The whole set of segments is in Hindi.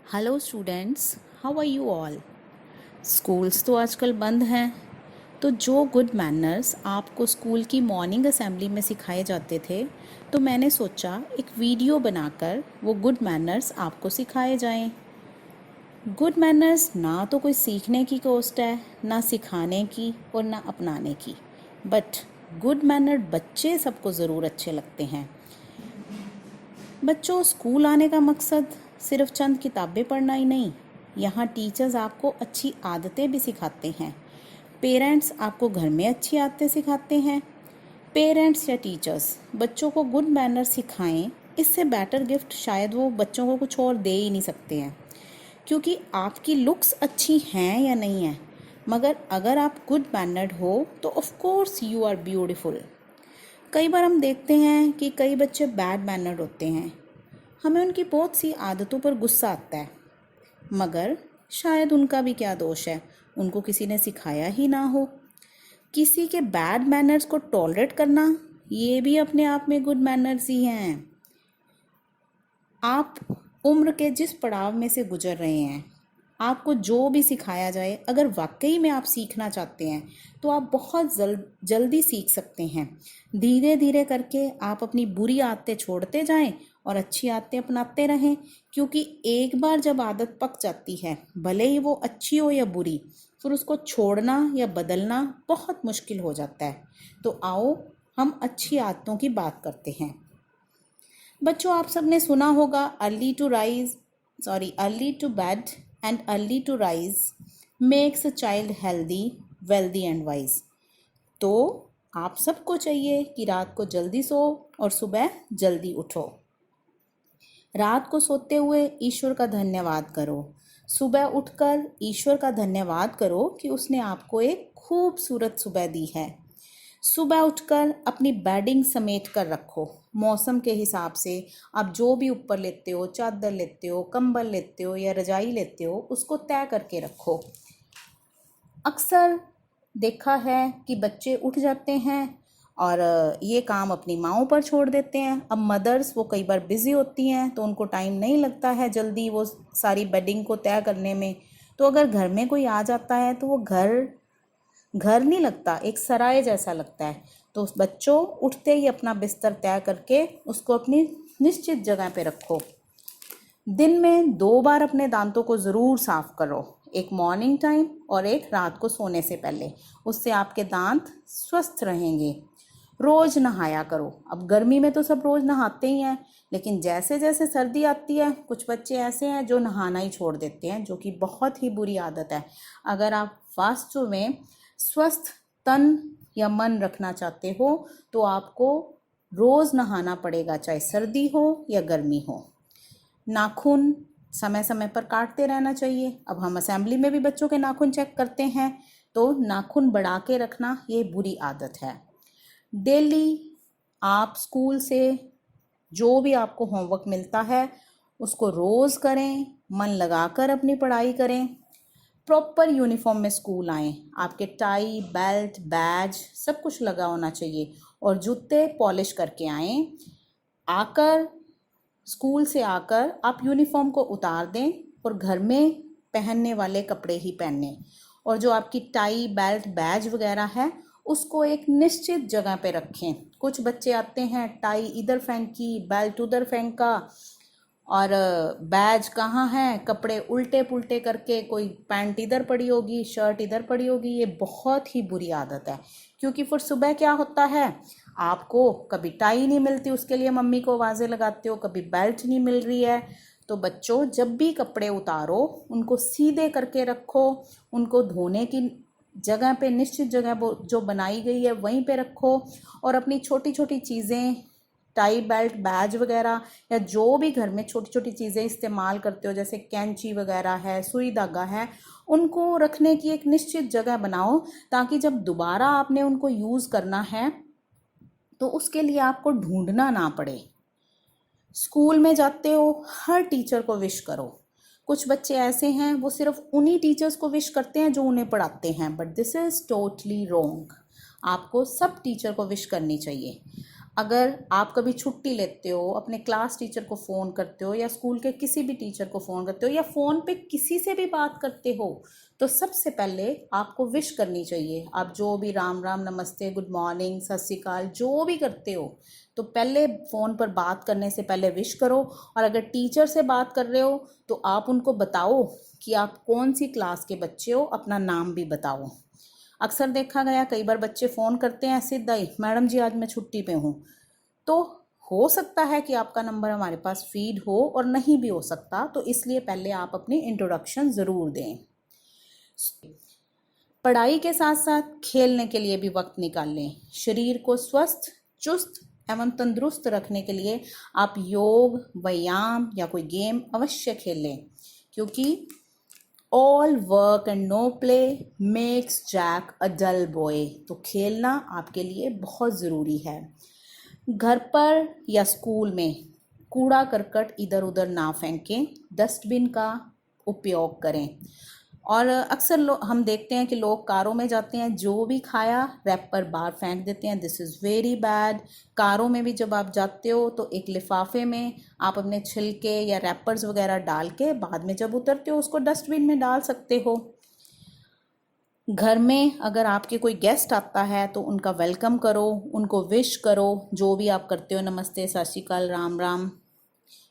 Hello students, how are you all. Schools तो आजकल बंद हैं, तो जो गुड मैनर्स आपको स्कूल की मॉर्निंग असेंबली में सिखाए जाते थे, तो मैंने सोचा एक वीडियो बनाकर वो गुड मैनर्स आपको सिखाए जाएं। गुड मैनर्स ना तो कोई सीखने की कोस्ट है, ना सिखाने की और ना अपनाने की, बट गुड मैनर बच्चे सबको ज़रूर अच्छे लगते हैं। बच्चों, स्कूल आने का मकसद सिर्फ चंद किताबें पढ़ना ही नहीं, यहाँ टीचर्स आपको अच्छी आदतें भी सिखाते हैं। पेरेंट्स आपको घर में अच्छी आदतें सिखाते हैं। पेरेंट्स या टीचर्स बच्चों को गुड मैनर सिखाएं, इससे बेटर गिफ्ट शायद वो बच्चों को कुछ और दे ही नहीं सकते हैं। क्योंकि आपकी लुक्स अच्छी हैं या नहीं हैं, मगर अगर आप गुड मैनर्ड हो तो of course you are beautiful. कई बार हम देखते हैं कि कई बच्चे बैड मैनर्ड होते हैं, हमें उनकी बहुत सी आदतों पर गुस्सा आता है, मगर शायद उनका भी क्या दोष है, उनको किसी ने सिखाया ही ना हो। किसी के बैड मैनर्स को टॉलरेट करना, ये भी अपने आप में गुड मैनर्स ही हैं। आप उम्र के जिस पड़ाव में से गुजर रहे हैं, आपको जो भी सिखाया जाए, अगर वाकई में आप सीखना चाहते हैं तो आप बहुत जल्दी सीख सकते हैं। धीरे धीरे करके आप अपनी बुरी आदतें छोड़ते जाएं और अच्छी आदतें अपनाते रहें, क्योंकि एक बार जब आदत पक जाती है, भले ही वो अच्छी हो या बुरी, फिर उसको छोड़ना या बदलना बहुत मुश्किल हो जाता है। तो आओ हम अच्छी आदतों की बात करते हैं। बच्चों, आप सबने सुना होगा early to bed and early to rise makes a child healthy, wealthy and wise. तो आप सबको चाहिए कि रात को जल्दी सो और सुबह जल्दी उठो। रात को सोते हुए ईश्वर का धन्यवाद करो, सुबह उठकर ईश्वर का धन्यवाद करो कि उसने आपको एक खूबसूरत सुबह दी है। सुबह उठकर अपनी बेडिंग समेट कर रखो, मौसम के हिसाब से आप जो भी ऊपर लेते हो, चादर लेते हो, कंबल लेते हो या रजाई लेते हो, उसको तय करके रखो। अक्सर देखा है कि बच्चे उठ जाते हैं और ये काम अपनी माँओं पर छोड़ देते हैं। अब मदर्स वो कई बार बिज़ी होती हैं, तो उनको टाइम नहीं लगता है जल्दी वो सारी बेडिंग को तय करने में। तो अगर घर में कोई आ जाता है तो वो घर नहीं लगता, एक सराय जैसा लगता है। तो बच्चों, उठते ही अपना बिस्तर तय करके उसको अपनी निश्चित जगह पे रखो। दिन में 2 बार अपने दांतों को ज़रूर साफ़ करो, एक मॉर्निंग टाइम और एक रात को सोने से पहले। उससे आपके दांत स्वस्थ रहेंगे। रोज़ नहाया करो। अब गर्मी में तो सब रोज़ नहाते ही हैं, लेकिन जैसे जैसे सर्दी आती है, कुछ बच्चे ऐसे हैं जो नहाना ही छोड़ देते हैं, जो कि बहुत ही बुरी आदत है। अगर आप वास्तव में स्वस्थ तन या मन रखना चाहते हो तो आपको रोज़ नहाना पड़ेगा, चाहे सर्दी हो या गर्मी हो। नाखून समय समय पर काटते रहना चाहिए। अब हम असेंबली में भी बच्चों के नाखून चेक करते हैं, तो नाखून बढ़ा के रखना ये बुरी आदत है। डेली आप स्कूल से जो भी आपको होमवर्क मिलता है उसको रोज़ करें, मन लगाकर अपनी पढ़ाई करें। प्रॉपर यूनिफॉर्म में स्कूल आएँ, आपके टाई, बेल्ट, बैज सब कुछ लगा होना चाहिए और जूते पॉलिश करके आएँ। स्कूल से आकर आप यूनिफॉर्म को उतार दें और घर में पहनने वाले कपड़े ही पहनें। और जो आपकी टाई, बेल्ट, बैज वगैरह है उसको एक निश्चित जगह पे रखें। कुछ बच्चे आते हैं, टाई इधर फेंकी, बेल्ट उधर फेंका और बैज कहाँ है, कपड़े उल्टे पुल्टे करके, कोई पैंट इधर पड़ी होगी, शर्ट इधर पड़ी होगी। ये बहुत ही बुरी आदत है, क्योंकि फिर सुबह क्या होता है, आपको कभी टाई नहीं मिलती, उसके लिए मम्मी को आवाज़ें लगाते हो, कभी बेल्ट नहीं मिल रही है। तो बच्चों, जब भी कपड़े उतारो उनको सीधे करके रखो, उनको धोने की जगह पे, निश्चित जगह जो बनाई गई है वहीं पे रखो। और अपनी छोटी छोटी चीज़ें, टाई, बेल्ट, बैज वगैरह या जो भी घर में छोटी छोटी चीज़ें इस्तेमाल करते हो, जैसे कैंची वगैरह है, सुई धागा है, उनको रखने की एक निश्चित जगह बनाओ, ताकि जब दोबारा आपने उनको यूज़ करना है तो उसके लिए आपको ढूंढना ना पड़े। स्कूल में जाते हो, हर टीचर को विश करो। कुछ बच्चे ऐसे हैं वो सिर्फ उन्हीं टीचर्स को विश करते हैं जो उन्हें पढ़ाते हैं, but this is totally wrong. आपको सब टीचर को विश करनी चाहिए। अगर आप कभी छुट्टी लेते हो, अपने क्लास टीचर को फ़ोन करते हो या स्कूल के किसी भी टीचर को फ़ोन करते हो या फ़ोन पे किसी से भी बात करते हो, तो सबसे पहले आपको विश करनी चाहिए। आप जो भी राम राम, नमस्ते, गुड मॉर्निंग, सत श्री अकाल जो भी करते हो, तो पहले फ़ोन पर बात करने से पहले विश करो। और अगर टीचर से बात कर रहे हो तो आप उनको बताओ कि आप कौन सी क्लास के बच्चे हो, अपना नाम भी बताओ। अक्सर देखा गया कई बार बच्चे फ़ोन करते हैं सीधा ही, मैडम जी आज मैं छुट्टी पे हूँ। तो हो सकता है कि आपका नंबर हमारे पास फीड हो और नहीं भी हो सकता, तो इसलिए पहले आप अपनी इंट्रोडक्शन ज़रूर दें। पढ़ाई के साथ साथ खेलने के लिए भी वक्त निकाल लें। शरीर को स्वस्थ, चुस्त एवं तंदुरुस्त रखने के लिए आप योग, व्यायाम या कोई गेम अवश्य खेल लें, क्योंकि all work and no play makes Jack a dull boy. तो खेलना आपके लिए बहुत ज़रूरी है। घर पर या स्कूल में कूड़ा करकट इधर उधर ना फेंकें, डस्टबिन का उपयोग करें। और अक्सर हम देखते हैं कि लोग कारों में जाते हैं, जो भी खाया रैपर बाहर फेंक देते हैं। This is very bad. कारों में भी जब आप जाते हो तो एक लिफाफे में आप अपने छिलके या रैपर्स वगैरह डाल के बाद में जब उतरते हो उसको डस्टबिन में डाल सकते हो। घर में अगर आपके कोई गेस्ट आता है तो उनका वेलकम करो, उनको विश करो, जो भी आप करते हो, नमस्ते, सत श्री अकाल, राम राम,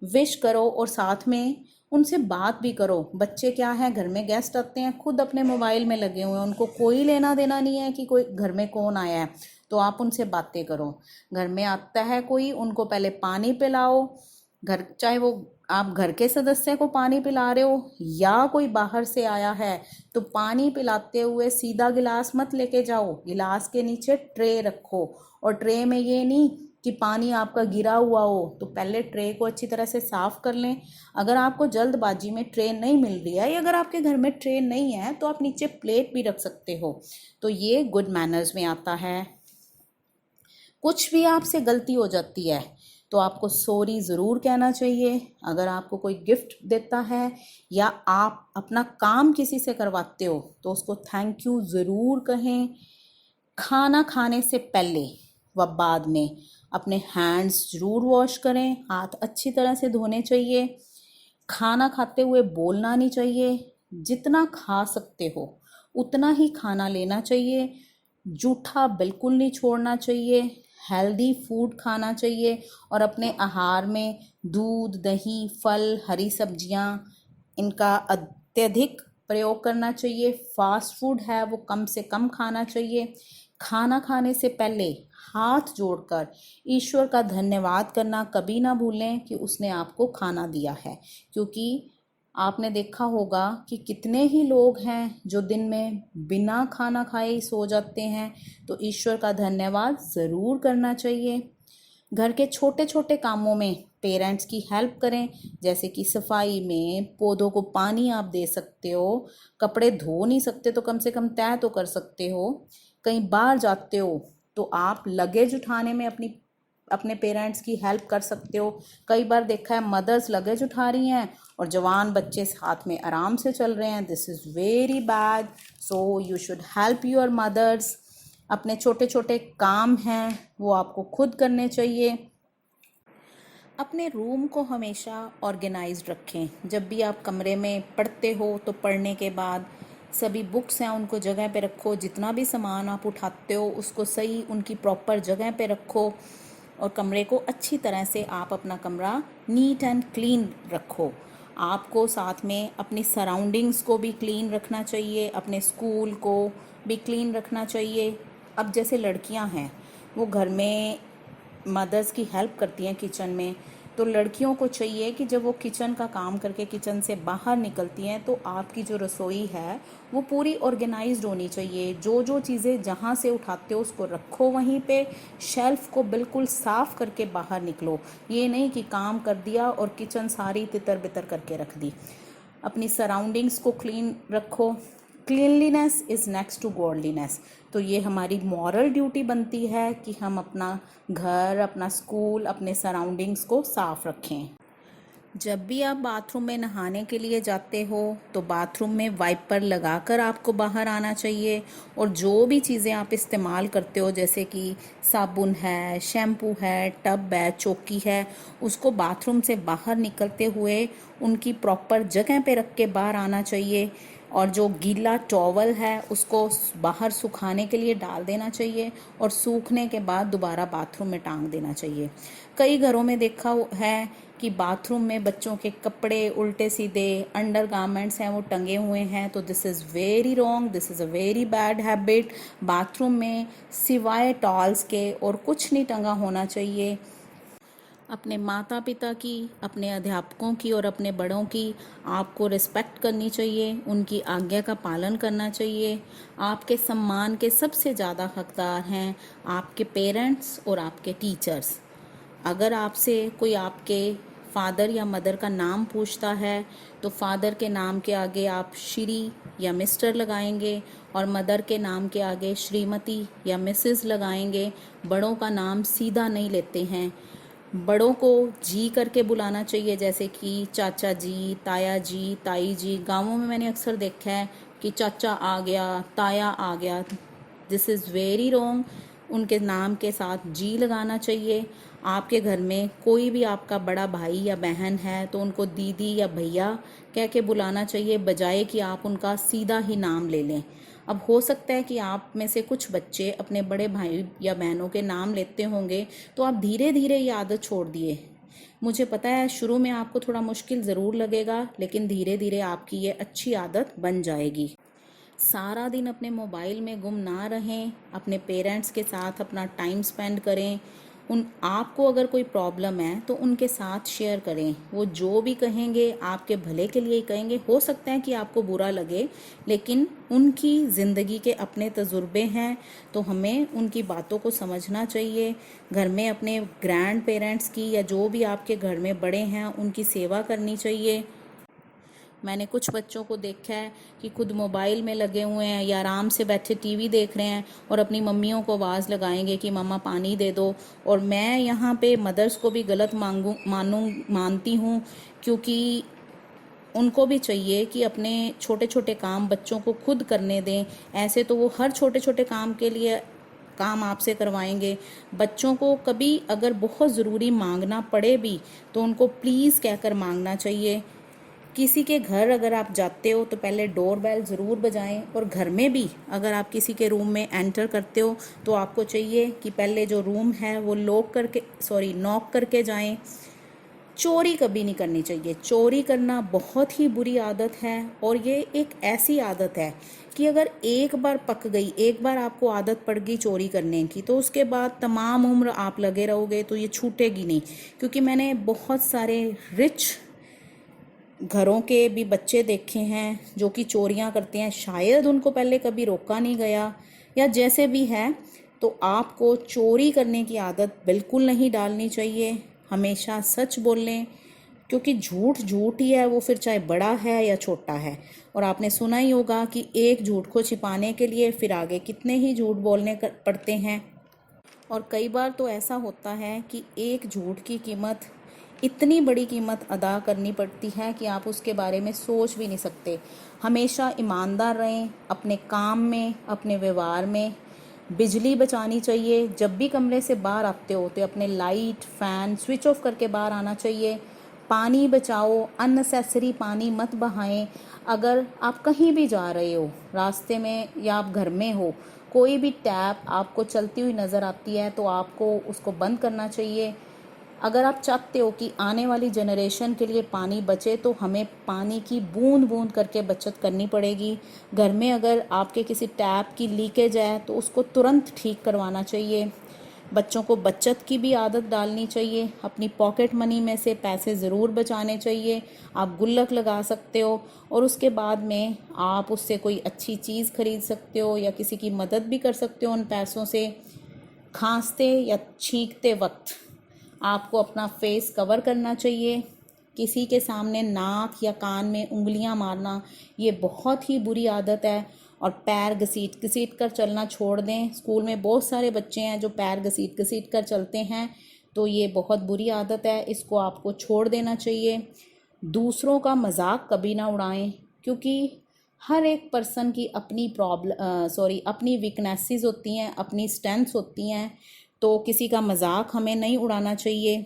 विश करो और साथ में उनसे बात भी करो। बच्चे क्या है, घर में गेस्ट आते हैं खुद अपने मोबाइल में लगे हुए हैं, उनको कोई लेना देना नहीं है कि कोई घर में कौन आया है। तो आप उनसे बातें करो। घर में आता है कोई, उनको पहले पानी पिलाओ। घर चाहे वो आप घर के सदस्य को पानी पिला रहे हो या कोई बाहर से आया है, तो पानी पिलाते हुए सीधा गिलास मत लेके जाओ, गिलास के नीचे ट्रे रखो। और ट्रे में ये नहीं कि पानी आपका गिरा हुआ हो, तो पहले ट्रे को अच्छी तरह से साफ कर लें। अगर आपको जल्दबाजी में ट्रे नहीं मिल रही है या अगर आपके घर में ट्रे नहीं है तो आप नीचे प्लेट भी रख सकते हो। तो ये गुड मैनर्स में आता है। कुछ भी आपसे गलती हो जाती है तो आपको सॉरी ज़रूर कहना चाहिए। अगर आपको कोई गिफ्ट देता है या आप अपना काम किसी से करवाते हो तो उसको थैंक यू ज़रूर कहें। खाना खाने से पहले व बाद में अपने हैंड्स ज़रूर वॉश करें, हाथ अच्छी तरह से धोने चाहिए। खाना खाते हुए बोलना नहीं चाहिए। जितना खा सकते हो उतना ही खाना लेना चाहिए। जूठा बिल्कुल नहीं छोड़ना चाहिए। हेल्दी फूड खाना चाहिए और अपने आहार में दूध, दही, फल, हरी सब्जियां, इनका अत्यधिक प्रयोग करना चाहिए। फास्ट फूड है वो कम से कम खाना चाहिए। खाना खाने से पहले हाथ जोड़कर ईश्वर का धन्यवाद करना कभी ना भूलें कि उसने आपको खाना दिया है, क्योंकि आपने देखा होगा कि कितने ही लोग हैं जो दिन में बिना खाना खाए ही सो जाते हैं। तो ईश्वर का धन्यवाद ज़रूर करना चाहिए। घर के छोटे छोटे कामों में पेरेंट्स की हेल्प करें, जैसे कि सफाई में, पौधों को पानी आप दे सकते हो, कपड़े धो नहीं सकते तो कम से कम तय तो कर सकते हो। कहीं बाहर जाते हो तो आप लगेज उठाने में अपने पेरेंट्स की हेल्प कर सकते हो। कई बार देखा है मदर्स लगेज उठा रही हैं और जवान बच्चे साथ में आराम से चल रहे हैं। This is very bad. So you should help your mothers. अपने छोटे छोटे काम हैं वो आपको खुद करने चाहिए। अपने रूम को हमेशा ऑर्गेनाइज्ड रखें। जब भी आप कमरे में पढ़ते हो तो पढ़ने के बाद सभी बुक्स हैं उनको जगह पे रखो। जितना भी सामान आप उठाते हो उसको सही उनकी प्रॉपर जगह पे रखो और कमरे को अच्छी तरह से आप अपना कमरा नीट एंड क्लीन रखो। आपको साथ में अपनी सराउंडिंग्स को भी क्लीन रखना चाहिए, अपने स्कूल को भी क्लीन रखना चाहिए। अब जैसे लड़कियां हैं वो घर में मदर्स की हेल्प करती हैं किचन में, तो लड़कियों को चाहिए कि जब वो किचन का काम करके किचन से बाहर निकलती हैं तो आपकी जो रसोई है वो पूरी ऑर्गेनाइज्ड होनी चाहिए। जो जो चीज़ें जहाँ से उठाते हो उसको रखो वहीं पे, शेल्फ को बिल्कुल साफ़ करके बाहर निकलो। ये नहीं कि काम कर दिया और किचन सारी तितर बितर करके रख दी। अपनी सराउंडिंग्स को क्लीन रखो। Cleanliness is next to godliness. तो ये हमारी मॉरल ड्यूटी बनती है कि हम अपना घर, अपना स्कूल, अपने सराउंडिंग्स को साफ रखें। जब भी आप बाथरूम में नहाने के लिए जाते हो तो बाथरूम में वाइपर लगाकर आपको बाहर आना चाहिए, और जो भी चीज़ें आप इस्तेमाल करते हो जैसे कि साबुन है, शैम्पू है, टब है, चौकी है, उसको बाथरूम से बाहर निकलते हुए उनकी प्रॉपर जगह पे रख के बाहर आना चाहिए। और जो गीला टॉवल है उसको बाहर सुखाने के लिए डाल देना चाहिए, और सूखने के बाद दोबारा बाथरूम में टांग देना चाहिए। कई घरों में देखा है कि बाथरूम में बच्चों के कपड़े उल्टे सीधे अंडर गारमेंट्स हैं वो टंगे हुए हैं, तो this is very wrong, this is a very bad habit. Bathroom में सिवाय टॉल्स के और कुछ नहीं टंगा होना चाहिए। अपने माता पिता की, अपने अध्यापकों की और अपने बड़ों की आपको रिस्पेक्ट करनी चाहिए, उनकी आज्ञा का पालन करना चाहिए। आपके सम्मान के सबसे ज़्यादा हकदार हैं आपके पेरेंट्स और आपके टीचर्स। अगर आपसे कोई आपके फादर या मदर का नाम पूछता है तो फादर के नाम के आगे आप श्री या मिस्टर लगाएंगे, और मदर के नाम के आगे श्रीमती या मिसेस लगाएंगे। बड़ों का नाम सीधा नहीं लेते हैं, बड़ों को जी करके बुलाना चाहिए, जैसे कि चाचा जी, ताया जी, ताई जी। गांवों में मैंने अक्सर देखा है कि चाचा आ गया, ताया आ गया, दिस इज़ वेरी रॉन्ग। उनके नाम के साथ जी लगाना चाहिए। आपके घर में कोई भी आपका बड़ा भाई या बहन है तो उनको दीदी या भैया कह के बुलाना चाहिए, बजाय कि आप उनका सीधा ही नाम ले लें। अब हो सकता है कि आप में से कुछ बच्चे अपने बड़े भाई या बहनों के नाम लेते होंगे, तो आप धीरे धीरे ये आदत छोड़ दिए। मुझे पता है शुरू में आपको थोड़ा मुश्किल ज़रूर लगेगा, लेकिन धीरे धीरे आपकी ये अच्छी आदत बन जाएगी। सारा दिन अपने मोबाइल में गुम ना रहें, अपने पेरेंट्स के साथ अपना टाइम स्पेंड करें। आपको अगर कोई प्रॉब्लम है तो उनके साथ शेयर करें, वो जो भी कहेंगे आपके भले के लिए ही कहेंगे। हो सकता है कि आपको बुरा लगे, लेकिन उनकी ज़िंदगी के अपने तजुर्बे हैं, तो हमें उनकी बातों को समझना चाहिए। घर में अपने ग्रैंड पेरेंट्स की या जो भी आपके घर में बड़े हैं उनकी सेवा करनी चाहिए। मैंने कुछ बच्चों को देखा है कि खुद मोबाइल में लगे हुए हैं या आराम से बैठे टीवी देख रहे हैं और अपनी मम्मियों को आवाज़ लगाएंगे कि मम्मा पानी दे दो। और मैं यहाँ पे मदर्स को भी गलत मानती हूँ, क्योंकि उनको भी चाहिए कि अपने छोटे छोटे काम बच्चों को खुद करने दें। ऐसे तो वो हर छोटे छोटे काम के लिए काम आपसे करवाएंगे। बच्चों को कभी अगर बहुत ज़रूरी मांगना पड़े भी तो उनको प्लीज़ कहकर मांगना चाहिए। किसी के घर अगर आप जाते हो तो पहले डोर बेल ज़रूर बजाएं, और घर में भी अगर आप किसी के रूम में एंटर करते हो तो आपको चाहिए कि पहले जो रूम है वो नॉक करके जाएं। चोरी कभी नहीं करनी चाहिए। चोरी करना बहुत ही बुरी आदत है, और ये एक ऐसी आदत है कि अगर एक बार पक गई, एक बार आपको आदत पड़ गई चोरी करने की, तो उसके बाद तमाम उम्र आप लगे रहोगे, तो ये छूटेगी नहीं। क्योंकि मैंने बहुत सारे रिच घरों के भी बच्चे देखे हैं जो कि चोरियां करते हैं। शायद उनको पहले कभी रोका नहीं गया, या जैसे भी है, तो आपको चोरी करने की आदत बिल्कुल नहीं डालनी चाहिए। हमेशा सच बोलें, क्योंकि झूठ झूठ ही है, वो फिर चाहे बड़ा है या छोटा है। और आपने सुना ही होगा कि एक झूठ को छिपाने के लिए फिर आगे कितने ही झूठ बोलने पड़ते हैं। और कई बार तो ऐसा होता है कि एक झूठ की कीमत, इतनी बड़ी कीमत अदा करनी पड़ती है कि आप उसके बारे में सोच भी नहीं सकते। हमेशा ईमानदार रहें अपने काम में, अपने व्यवहार में। बिजली बचानी चाहिए। जब भी कमरे से बाहर आते हो तो अपने लाइट फैन स्विच ऑफ करके बाहर आना चाहिए। पानी बचाओ, अननेसेसरी पानी मत बहाएं। अगर आप कहीं भी जा रहे हो, रास्ते में या आप घर में हो, कोई भी टैप आपको चलती हुई नज़र आती है तो आपको उसको बंद करना चाहिए। अगर आप चाहते हो कि आने वाली जनरेशन के लिए पानी बचे तो हमें पानी की बूंद बूंद करके बचत करनी पड़ेगी। घर में अगर आपके किसी टैप की लीकेज है तो उसको तुरंत ठीक करवाना चाहिए। बच्चों को बचत की भी आदत डालनी चाहिए। अपनी पॉकेट मनी में से पैसे ज़रूर बचाने चाहिए। आप गुल्लक लगा सकते हो और उसके बाद में आप उससे कोई अच्छी चीज़ खरीद सकते हो या किसी की मदद भी कर सकते हो उन पैसों से। खांसते या छींकते वक्त आपको अपना फेस कवर करना चाहिए। किसी के सामने नाक या कान में उंगलियां मारना ये बहुत ही बुरी आदत है। और पैर घसीट घसीट कर चलना छोड़ दें। स्कूल में बहुत सारे बच्चे हैं जो पैर घसीट घसीट कर चलते हैं, तो ये बहुत बुरी आदत है, इसको आपको छोड़ देना चाहिए। दूसरों का मजाक कभी ना उड़ाएं, क्योंकि हर एक पर्सन की अपनी अपनी वीकनेसेस होती हैं, अपनी स्ट्रेंथ्स होती हैं, तो किसी का मजाक हमें नहीं उड़ाना चाहिए।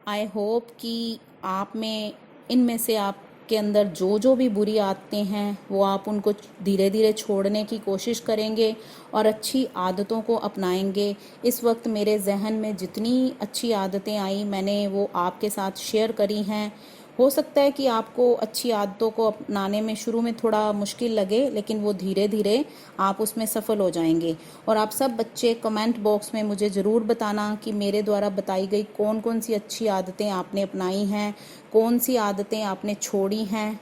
आई होप कि आप में इनमें से आपके अंदर जो जो भी बुरी आदतें हैं वो आप उनको धीरे धीरे छोड़ने की कोशिश करेंगे और अच्छी आदतों को अपनाएंगे। इस वक्त मेरे जहन में जितनी अच्छी आदतें आई मैंने वो आपके साथ शेयर करी हैं। हो सकता है कि आपको अच्छी आदतों को अपनाने में शुरू में थोड़ा मुश्किल लगे, लेकिन वो धीरे धीरे आप उसमें सफल हो जाएंगे। और आप सब बच्चे कमेंट बॉक्स में मुझे ज़रूर बताना कि मेरे द्वारा बताई गई कौन कौन सी अच्छी आदतें आपने अपनाई हैं, कौन सी आदतें आपने छोड़ी हैं।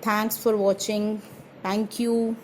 Thanks for watching. Thank you.